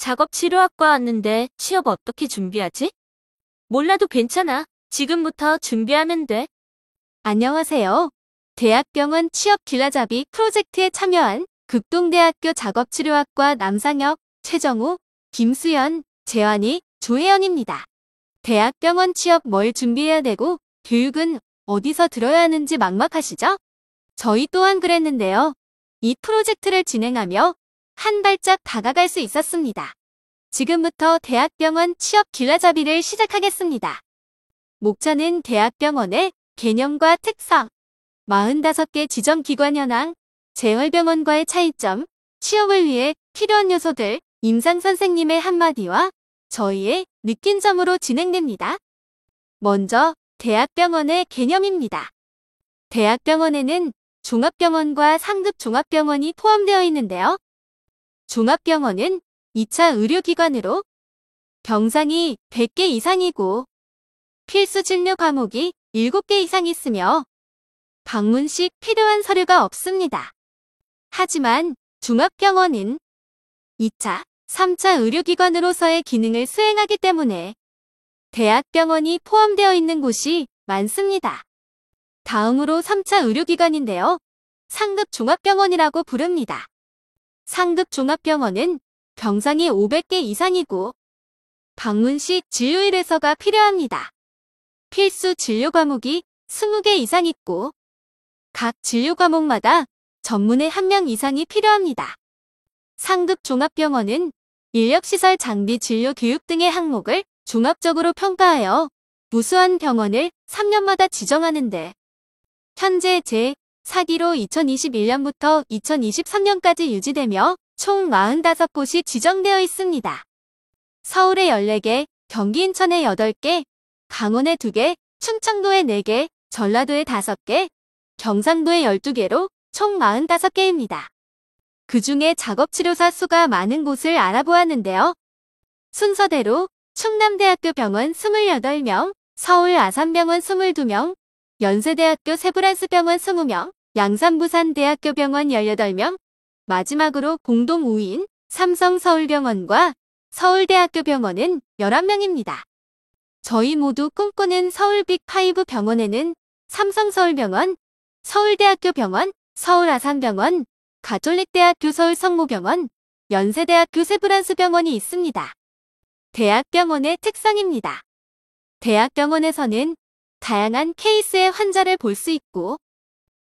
작업 치료학과 왔는데 취업 어떻게 준비하지? 몰라도 괜찮아. 지금부터 준비하면 돼. 안녕하세요. 대학병원 취업 길라잡이 프로젝트에 참여한 극동대학교 작업치료학과 남상혁, 최정우, 김수연, 재환이, 조혜연입니다. 대학병원 취업 뭘 준비해야 되고 교육은 어디서 들어야 하는지 막막하시죠? 저희 또한 그랬는데요. 이 프로젝트를 진행하며 한 발짝 다가갈 수 있었습니다. 지금부터 대학병원 취업 길라잡이를 시작하겠습니다. 목차는 대학병원의 개념과 특성, 45개 지정기관 현황, 재활병원과의 차이점, 취업을 위해 필요한 요소들, 임상선생님의 한마디와 저희의 느낀 점으로 진행됩니다. 먼저 대학병원의 개념입니다. 대학병원에는 종합병원과 상급 종합병원이 포함되어 있는데요. 종합병원은 2차 의료기관으로 병상이 100개 이상이고 필수 진료 과목이 7개 이상 있으며 방문식 필요한 서류가 없습니다. 하지만 종합병원은 2차, 3차 의료기관으로서의 기능을 수행하기 때문에 대학병원이 포함되어 있는 곳이 많습니다. 다음으로 3차 의료기관인데요. 상급 종합병원이라고 부릅니다. 상급 종합병원은 병상이 500개 이상이고 방문식 진료일회서가 필요합니다. 필수 진료 과목이 20개 이상 있고 각 진료 과목마다 전문의 1명 이상이 필요합니다. 상급 종합병원은 인력시설 장비 진료 교육 등의 항목을 종합적으로 평가하여 우수한 병원을 3년마다 지정하는데 현재 제4기로 2021년부터 2023년까지 유지되며 총 45곳이 지정되어 있습니다. 서울에 14개, 경기 인천에 8개, 강원에 2개, 충청도에 4개, 전라도에 5개, 경상도에 12개로 총 45개입니다. 그 중에 작업치료사 수가 많은 곳을 알아보았는데요. 순서대로 충남대학교 병원 28명, 서울 아산병원 22명, 연세대학교 세브란스병원 20명, 양산부산대학교 병원 18명, 마지막으로 공동 5인 삼성서울병원과 서울대학교 병원은 11명입니다. 저희 모두 꿈꾸는 서울 빅5 병원에는 삼성서울병원, 서울대학교 병원, 서울아산병원, 가톨릭대학교 서울성모병원, 연세대학교 세브란스병원이 있습니다. 대학병원의 특성입니다. 대학병원에서는 다양한 케이스의 환자를 볼 수 있고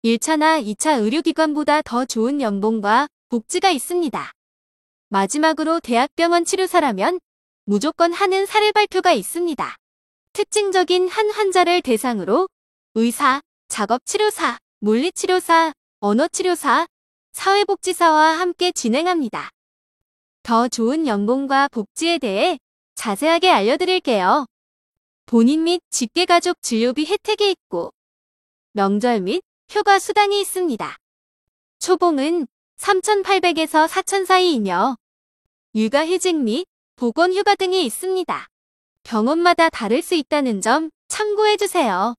1차나 2차 의료기관보다 더 좋은 연봉과 복지가 있습니다. 마지막으로 대학병원 치료사라면 무조건 하는 사례 발표가 있습니다. 특징적인 한 환자를 대상으로 의사, 작업치료사, 물리치료사, 언어치료사, 사회복지사와 함께 진행합니다. 더 좋은 연봉과 복지에 대해 자세하게 알려드릴게요. 본인 및 직계가족 진료비 혜택이 있고 명절 및 휴가 수당이 있습니다. 초봉은 3,800에서 4,000 사이이며 육아휴직 및 보건휴가 등이 있습니다. 병원마다 다를 수 있다는 점 참고해주세요.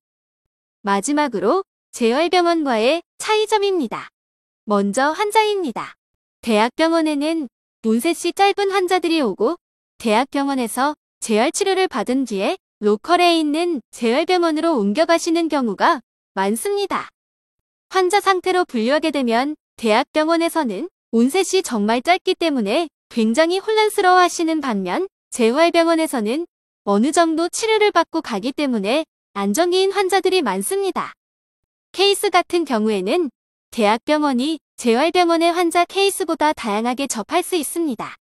마지막으로 재활병원과의 차이점입니다. 먼저 환자입니다. 대학병원에는 운셋이 짧은 환자들이 오고 대학병원에서 재활치료를 받은 뒤에 로컬에 있는 재활병원으로 옮겨가시는 경우가 많습니다. 환자 상태로 분류하게 되면 대학병원에서는 운셋이 정말 짧기 때문에 굉장히 혼란스러워 하시는 반면 재활병원에서는 어느 정도 치료를 받고 가기 때문에 안정기인 환자들이 많습니다. 케이스 같은 경우에는 대학병원이 재활병원의 환자 케이스보다 다양하게 접할 수 있습니다.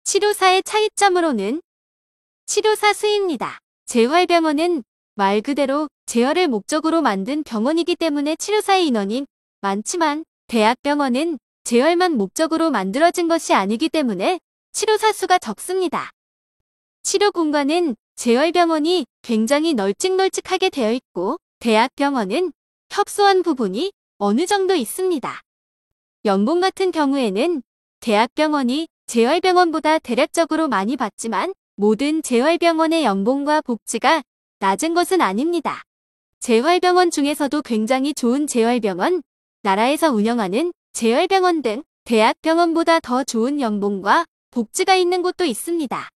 치료사의 차이점으로는 치료사 수입니다. 재활병원은 말 그대로 재활을 목적으로 만든 병원이기 때문에 치료사의 인원이 많지만 대학병원은 재활만 목적으로 만들어진 것이 아니기 때문에 치료사 수가 적습니다. 치료 공간은 재활병원이 굉장히 널찍널찍하게 되어 있고 대학병원은 협소한 부분이 어느 정도 있습니다. 연봉 같은 경우에는 대학병원이 재활병원보다 대략적으로 많이 받지만 모든 재활병원의 연봉과 복지가 낮은 것은 아닙니다. 재활병원 중에서도 굉장히 좋은 재활병원, 나라에서 운영하는 재활병원 등 대학병원보다 더 좋은 연봉과 복지가 있는 곳도 있습니다.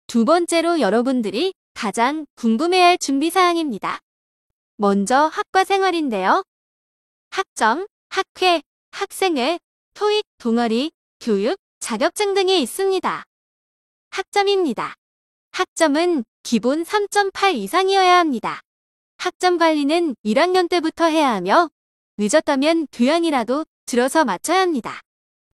두 번째로 여러분들이 가장 궁금해할 준비사항입니다. 먼저 학과 생활인데요. 학점, 학회, 학생회, 토익, 동아리, 교육, 자격증 등이 있습니다. 학점입니다. 학점은 기본 3.8 이상이어야 합니다. 학점 관리는 1학년 때부터 해야 하며 늦었다면 교양이라도 들어서 맞춰야 합니다.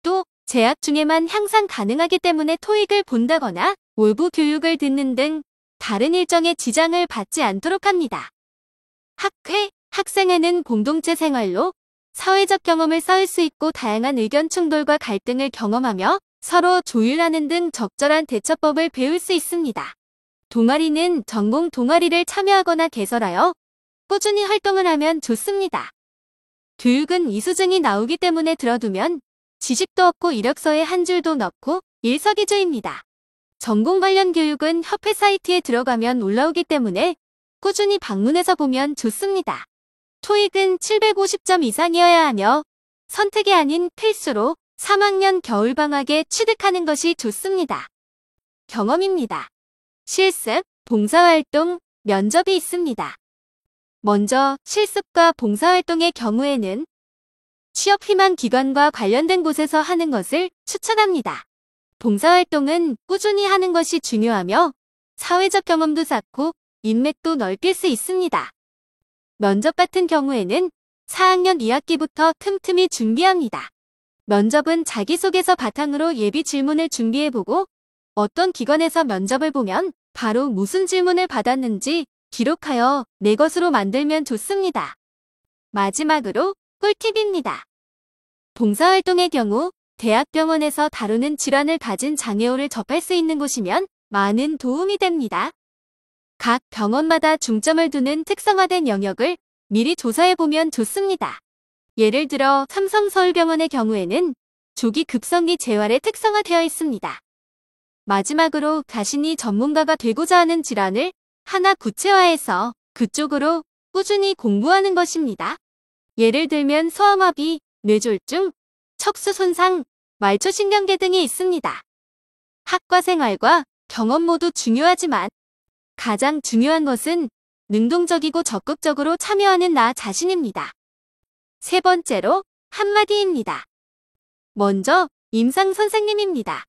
또 재학 중에만 향상 가능하기 때문에 토익을 본다거나 올부 교육을 듣는 등 다른 일정에 지장을 받지 않도록 합니다. 학회, 학생회는 공동체 생활로 사회적 경험을 쌓을 수 있고 다양한 의견 충돌과 갈등을 경험하며 서로 조율하는 등 적절한 대처법을 배울 수 있습니다. 동아리는 전공 동아리를 참여하거나 개설하여 꾸준히 활동을 하면 좋습니다. 교육은 이수증이 나오기 때문에 들어두면 지식도 얻고 이력서에 한 줄도 넣고 일석이조입니다. 전공 관련 교육은 협회 사이트에 들어가면 올라오기 때문에 꾸준히 방문해서 보면 좋습니다. 토익은 750점 이상이어야 하며 선택이 아닌 필수로 3학년 겨울방학에 취득하는 것이 좋습니다. 경험입니다. 실습, 봉사활동, 면접이 있습니다. 먼저 실습과 봉사활동의 경우에는 취업 희망 기관과 관련된 곳에서 하는 것을 추천합니다. 봉사활동은 꾸준히 하는 것이 중요하며 사회적 경험도 쌓고 인맥도 넓힐 수 있습니다. 면접 같은 경우에는 4학년 2학기부터 틈틈이 준비합니다. 면접은 자기소개서 바탕으로 예비 질문을 준비해보고 어떤 기관에서 면접을 보면 바로 무슨 질문을 받았는지 기록하여 내 것으로 만들면 좋습니다. 마지막으로 꿀팁입니다. 봉사활동의 경우 대학병원에서 다루는 질환을 가진 장애우를 접할 수 있는 곳이면 많은 도움이 됩니다. 각 병원마다 중점을 두는 특성화된 영역을 미리 조사해보면 좋습니다. 예를 들어 삼성서울병원의 경우에는 조기 급성기 재활에 특성화되어 있습니다. 마지막으로 자신이 전문가가 되고자 하는 질환을 하나 구체화해서 그쪽으로 꾸준히 공부하는 것입니다. 예를 들면 소아마비, 뇌졸중, 척수 손상, 말초신경계 등이 있습니다. 학과 생활과 경험 모두 중요하지만 가장 중요한 것은 능동적이고 적극적으로 참여하는 나 자신입니다. 세 번째로 한마디입니다. 먼저 임상 선생님입니다.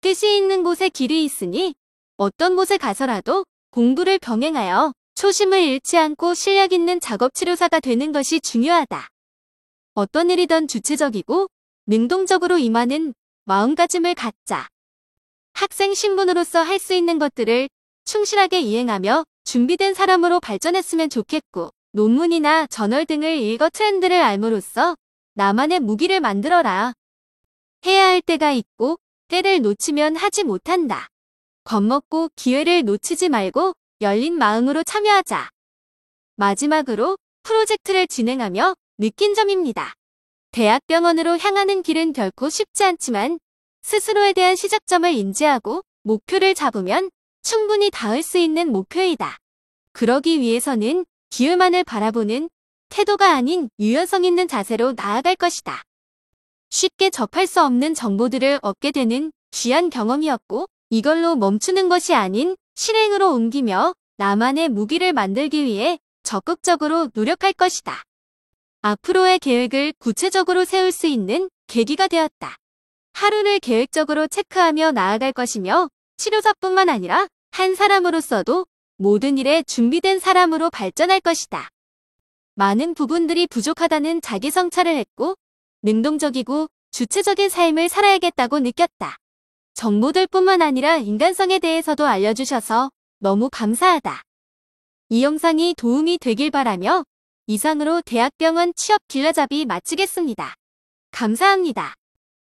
뜻이 있는 곳에 길이 있으니 어떤 곳에 가서라도 공부를 병행하여 초심을 잃지 않고 실력 있는 작업치료사가 되는 것이 중요하다. 어떤 일이든 주체적이고 능동적으로 임하는 마음가짐을 갖자. 학생 신분으로서 할 수 있는 것들을 충실하게 이행하며 준비된 사람으로 발전했으면 좋겠고, 논문이나 저널 등을 읽어 트렌드를 알므로써 나만의 무기를 만들어라. 해야 할 때가 있고 때를 놓치면 하지 못한다. 겁먹고 기회를 놓치지 말고 열린 마음으로 참여하자. 마지막으로 프로젝트를 진행하며 느낀 점입니다. 대학병원으로 향하는 길은 결코 쉽지 않지만 스스로에 대한 시작점을 인지하고 목표를 잡으면 충분히 닿을 수 있는 목표이다. 그러기 위해서는 기회만을 바라보는 태도가 아닌 유연성 있는 자세로 나아갈 것이다. 쉽게 접할 수 없는 정보들을 얻게 되는 귀한 경험이었고, 이걸로 멈추는 것이 아닌 실행으로 옮기며 나만의 무기를 만들기 위해 적극적으로 노력할 것이다. 앞으로의 계획을 구체적으로 세울 수 있는 계기가 되었다. 하루를 계획적으로 체크하며 나아갈 것이며 치료사뿐만 아니라 한 사람으로서도 모든 일에 준비된 사람으로 발전할 것이다. 많은 부분들이 부족하다는 자기 성찰을 했고 능동적이고 주체적인 삶을 살아야겠다고 느꼈다. 정보들뿐만 아니라 인간성에 대해서도 알려주셔서 너무 감사하다. 이 영상이 도움이 되길 바라며 이상으로 대학병원 취업 길라잡이 마치겠습니다. 감사합니다.